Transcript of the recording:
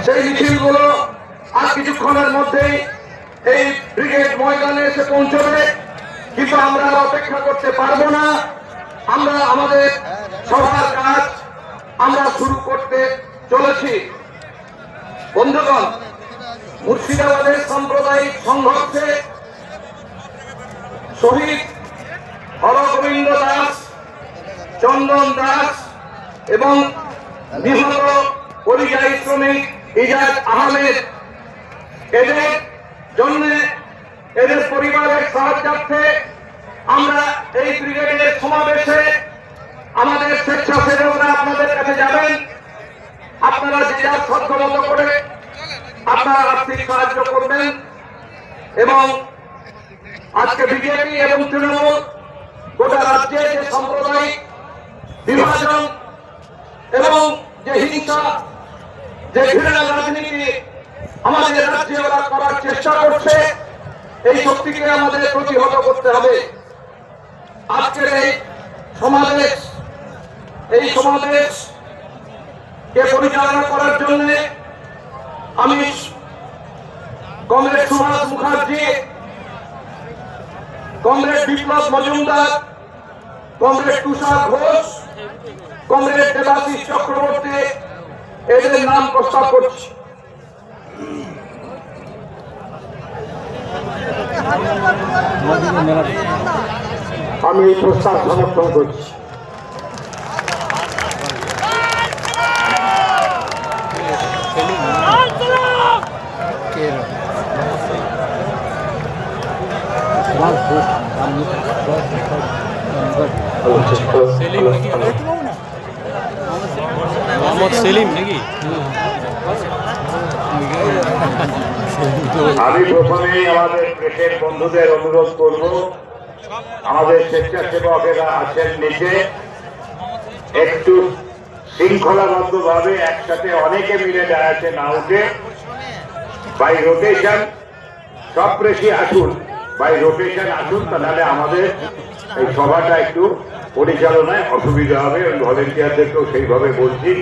সেই মিছিলগুলো আর কিছুক্ষণের মধ্যেই এই ব্রিগেড ময়দানে এসে পৌঁছবে, কিন্তু আমরা আর অপেক্ষা করতে পারবো না। আমরা আমাদের সবার কাজ আমরা শুরু করতে চলেছি। বন্ধুগণ, মুর্শিদাবাদের সাম্প্রদায়িক সংঘর্ষে শহীদ হরগোবিন্দ দাস, চন্দন দাস এবং নিহত পরিযায়ী শ্রমিক ইজাজ আহমেদ, এদের জন্য এদের পরিবারের সাহায্যার্থে আমরা এই ব্রিগেডের সমাবেশে আমাদের স্বেচ্ছাসেবকরা আপনাদের কাছে যাবেন। আপনারা যে যার সাধ্যমতো করে আপনারা আর্থিক সাহায্য করবেন এবং আজকে বিজেপি এবং তৃণমূল গোটা রাজ্যে যে সাম্প্রদায়িক বিভাজন এবং যে হিংসা, যে ঘৃণা রাজনীতি আমাদের রাজ্যে ওরা করার চেষ্টা করছে, এই শক্তিকে আমাদের প্রতিহত করতে হবে। আজকের এই সমাবেশকে পরিচালনা করার জন্য আমি কমরেড সুভাষ মুখার্জি, কমরেড বিপ্লব মজুমদার, কমরেড তুষার ঘোষ, কমরেড দেবাশিস চক্রবর্তী এদের নাম প্রস্তাব করছি। আমি এই প্রস্তাব সমর্থন করছি। আমি প্রথমেই আমাদের প্রেসের বন্ধুদের অনুরোধ করব, আমাদের স্বেচ্ছাসেবকেরা আছেন নিচে, একটু শৃঙ্খলাবদ্ধ ভাবে একসাথে অনেকে মিলে দাঁড়াচ্ছে না উঠে বাই রোটেশন সব প্রেসি আসুন, বাই রোটেশন আসুন, তাহলে আমাদের এই সভাটা একটু পরিচালনায় অসুবিধা হবে। ভলেন্টিয়ারদেরকেও সেইভাবে বলছি।